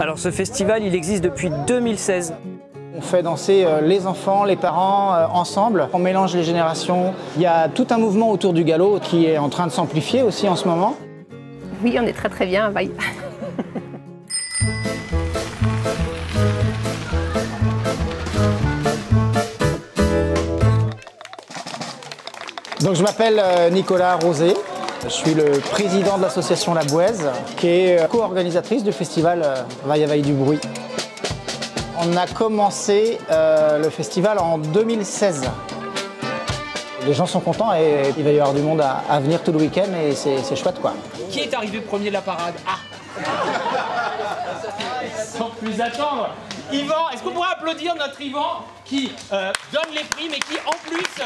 Alors ce festival, il existe depuis 2016. On fait danser les enfants, les parents ensemble, on mélange les générations. Il y a tout un mouvement autour du galop qui est en train de s'amplifier aussi en ce moment. Oui, on est très très bien à Vaille. Donc je m'appelle Nicolas Rosé, je suis le président de l'association La Bouèze, qui est co-organisatrice du festival Vaille à Vaille du Bruit. On a commencé le festival en 2016. Les gens sont contents et il va y avoir du monde à venir tout le week-end et c'est chouette quoi. Qui est arrivé premier de la parade? Ah. Sans plus attendre, Yvan, est-ce qu'on pourrait applaudir notre Yvan qui donne les prix mais qui en plus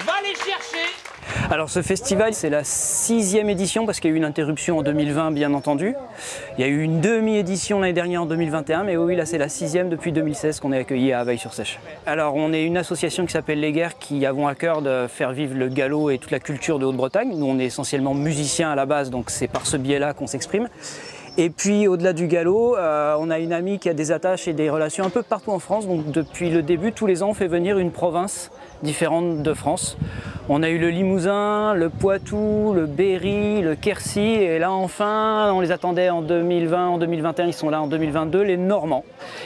va les chercher? Alors ce festival, c'est la 6e édition parce qu'il y a eu une interruption en 2020 bien entendu. Il y a eu une demi-édition l'année dernière en 2021, mais oui, là c'est la 6e depuis 2016 qu'on est accueilli à Vaille-sur-Sèche. Alors on est une association qui s'appelle Les Guerres qui avons à cœur de faire vivre le galop et toute la culture de Haute-Bretagne. Nous on est essentiellement musiciens à la base, donc c'est par ce biais-là qu'on s'exprime. Et puis au-delà du galop, on a une amie qui a des attaches et des relations un peu partout en France. Donc depuis le début, tous les ans, on fait venir une province différente de France. On a eu le Limousin, le Poitou, le Berry, le Quercy et là enfin, on les attendait en 2020, en 2021, ils sont là en 2022, les Normands.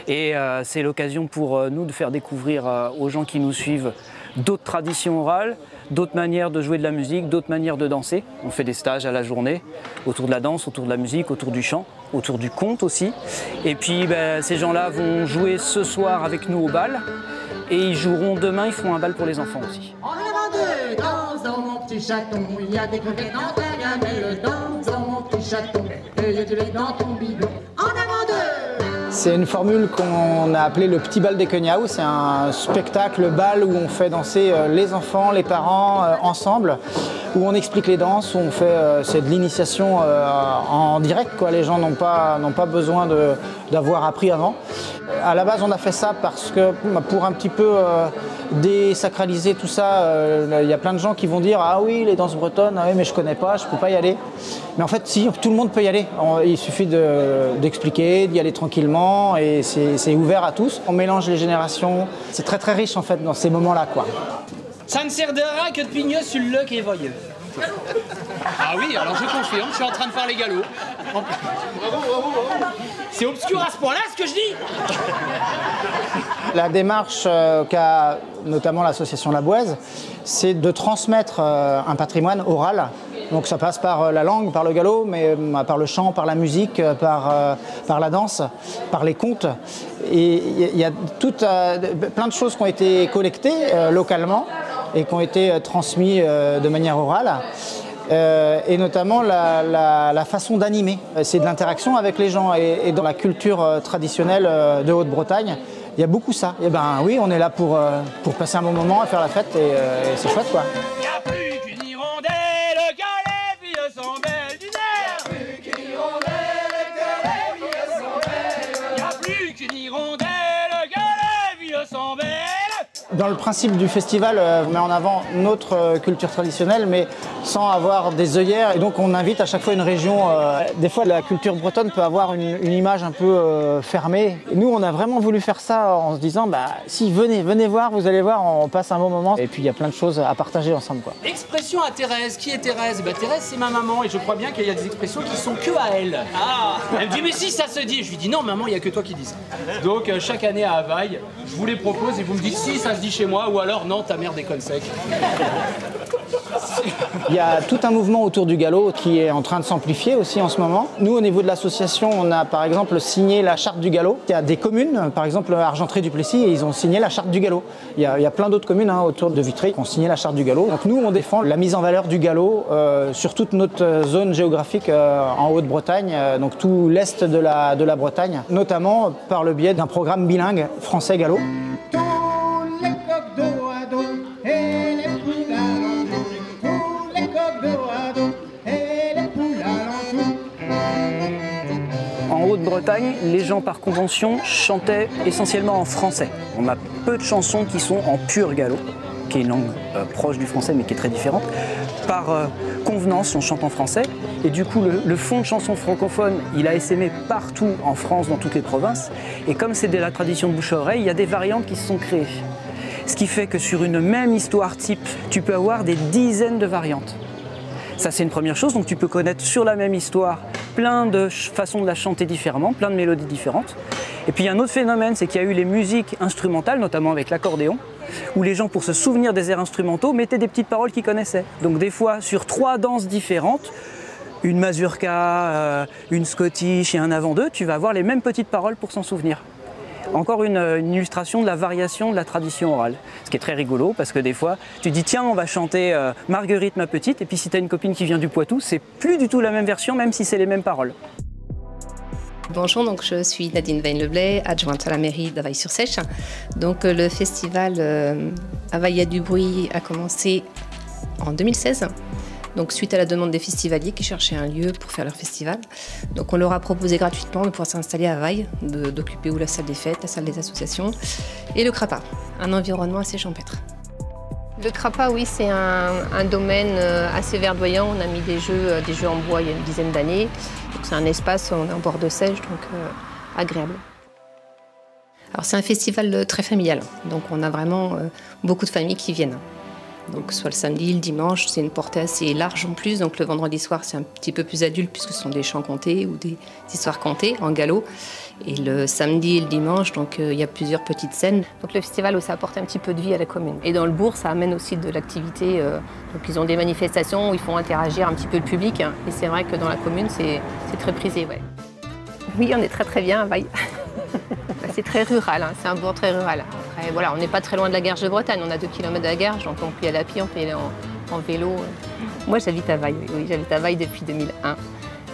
Et c'est l'occasion pour nous de faire découvrir aux gens qui nous suivent d'autres traditions orales, d'autres manières de jouer de la musique, d'autres manières de danser. On fait des stages à la journée autour de la danse, autour de la musique, autour du chant, autour du conte aussi. Et puis ces gens-là vont jouer ce soir avec nous au bal et ils joueront demain, ils feront un bal pour les enfants aussi. En avant deux, danse dans mon petit chaton, il y a des crevettes dans ta gamelle, danse dans mon petit chaton, et il y a du lait dans ton bidon. En avant deux. C'est une formule qu'on a appelée le petit bal des Cognaus. C'est un spectacle bal où on fait danser les enfants, les parents ensemble, où on explique les danses, où on fait c'est de l'initiation en direct quoi. Les gens n'ont pas besoin d'avoir appris avant. À la base, on a fait ça parce que pour un petit peu désacraliser tout ça, il y a plein de gens qui vont dire ah oui les danses bretonnes, ah oui mais je connais pas, je peux pas y aller. Mais en fait si, tout le monde peut y aller. Il suffit d'expliquer, d'y aller tranquillement et c'est ouvert à tous. On mélange les générations, c'est très très riche en fait dans ces moments-là quoi. Ça ne sert de rien que de pigner sur le qui est voyeux. Ah oui, alors je confirme, je suis en train de faire les galops. Bravo. C'est obscur à ce point-là ce que je dis. La démarche qu'a notamment l'association La Bouèze, c'est de transmettre un patrimoine oral. Donc ça passe par la langue, par le galop, mais par le chant, par la musique, par la danse, par les contes. Et il y a plein de choses qui ont été collectées localement et qui ont été transmises de manière orale. Et notamment la façon d'animer. C'est de l'interaction avec les gens et dans la culture traditionnelle de Haute-Bretagne, il y a beaucoup ça. Et ben oui, on est là pour passer un bon moment, faire la fête et c'est chouette quoi. Il n'y a plus qu'une hirondelle, que les filles sont belles du nerf. Il n'y a plus qu'une hirondelle, que les filles sont belles. Il n'y a plus qu'une hirondelle, que les filles sont belles. Dans le principe du festival, on met en avant notre culture traditionnelle, mais sans avoir des œillères. Et donc on invite à chaque fois une région. Des fois, la culture bretonne peut avoir une image un peu fermée. Et nous, on a vraiment voulu faire ça en se disant, bah si, venez voir, vous allez voir, on passe un bon moment. Et puis il y a plein de choses à partager ensemble, quoi. Expression à Thérèse. Qui est Thérèse? Bah, Thérèse, c'est ma maman et je crois bien qu'il y a des expressions qui sont que à elle. Ah. Elle me dit, mais si, ça se dit. Je lui dis, non, maman, il n'y a que toi qui dis ça. Donc chaque année à Vaille, je vous les propose et vous me dites si ça se dit chez moi ou alors non, ta mère déconne sec. Il y a tout un mouvement autour du galop qui est en train de s'amplifier aussi en ce moment. Nous, au niveau de l'association, on a par exemple signé la charte du galop. Il y a des communes, par exemple Argentré-du-Plessis, et ils ont signé la charte du galop. Il y a plein d'autres communes autour de Vitry qui ont signé la charte du galop. Donc nous, on défend la mise en valeur du galop sur toute notre zone géographique en Haute-Bretagne, donc tout l'est de la Bretagne, notamment par le biais d'un programme bilingue français-galop. En Haute-Bretagne, les gens par convention chantaient essentiellement en français. On a peu de chansons qui sont en pur galop, qui est une langue proche du français mais qui est très différente. Par convenance, on chante en français. Et du coup, le fonds de chansons francophones, il a essaimé partout en France, dans toutes les provinces. Et comme c'est de la tradition de bouche à oreille, il y a des variantes qui se sont créées. Ce qui fait que sur une même histoire type, tu peux avoir des dizaines de variantes. Ça, c'est une première chose. Donc tu peux connaître sur la même histoire plein de façons de la chanter différemment, plein de mélodies différentes. Et puis il y a un autre phénomène, c'est qu'il y a eu les musiques instrumentales, notamment avec l'accordéon, où les gens, pour se souvenir des airs instrumentaux, mettaient des petites paroles qu'ils connaissaient. Donc des fois, sur 3 danses différentes, une mazurka, une scottish et un avant-deux, tu vas avoir les mêmes petites paroles pour s'en souvenir. Encore une illustration de la variation de la tradition orale. Ce qui est très rigolo parce que des fois, tu dis tiens, on va chanter Marguerite ma petite, et puis si tu as une copine qui vient du Poitou, c'est plus du tout la même version, même si c'est les mêmes paroles. Bonjour, donc je suis Nadine Veine-Leblay, adjointe à la mairie d'Availle-sur-Seiche. Donc le festival Availle a du bruit a commencé en 2016. Donc suite à la demande des festivaliers qui cherchaient un lieu pour faire leur festival. Donc on leur a proposé gratuitement de pouvoir s'installer à Availle, d'occuper la salle des fêtes, la salle des associations et le CRAPA, un environnement assez champêtre. Le CRAPA, oui, c'est un domaine assez verdoyant. On a mis des jeux en bois il y a une dizaine d'années. Donc c'est un espace, on est en bord de Seiche, donc agréable. Alors c'est un festival très familial, donc on a vraiment beaucoup de familles qui viennent. Donc soit le samedi, le dimanche, c'est une portée assez large en plus. Donc le vendredi soir, c'est un petit peu plus adulte puisque ce sont des chants contés ou des histoires contées en galop. Et le samedi et le dimanche, donc il y a plusieurs petites scènes. Donc le festival, ça apporte un petit peu de vie à la commune. Et dans le bourg, ça amène aussi de l'activité. Donc ils ont des manifestations où ils font interagir un petit peu le public. Et c'est vrai que dans la commune, c'est très prisé. Ouais. Oui, on est très bien à Availle. C'est très rural, hein. C'est un bourg très rural. Après, voilà, on n'est pas très loin de la Garge de Bretagne, on a 2 km de la Garge, donc on peut y aller à pied, on peut y aller en vélo. Moi j'habite à Availle, oui, j'habite à Availle depuis 2001.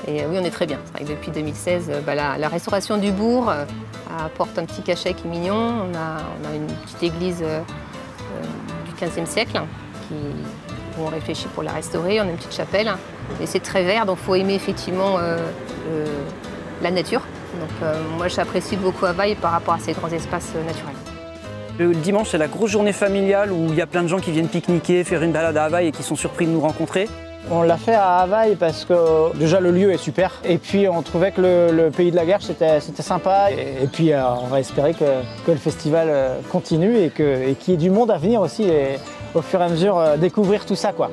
Et oui, on est très bien. C'est vrai que depuis 2016, la restauration du bourg apporte un petit cachet qui est mignon. On a une petite église du XVe siècle où on réfléchit pour la restaurer. On a une petite chapelle et c'est très vert, donc il faut aimer effectivement la nature. Donc moi j'apprécie beaucoup Availle par rapport à ces grands espaces naturels. Le dimanche, c'est la grosse journée familiale où il y a plein de gens qui viennent pique-niquer, faire une balade à Availle et qui sont surpris de nous rencontrer. On l'a fait à Availle parce que déjà le lieu est super et puis on trouvait que le pays de la Garge c'était sympa et puis on va espérer que le festival continue et qu'il y ait du monde à venir aussi et au fur et à mesure découvrir tout ça, quoi.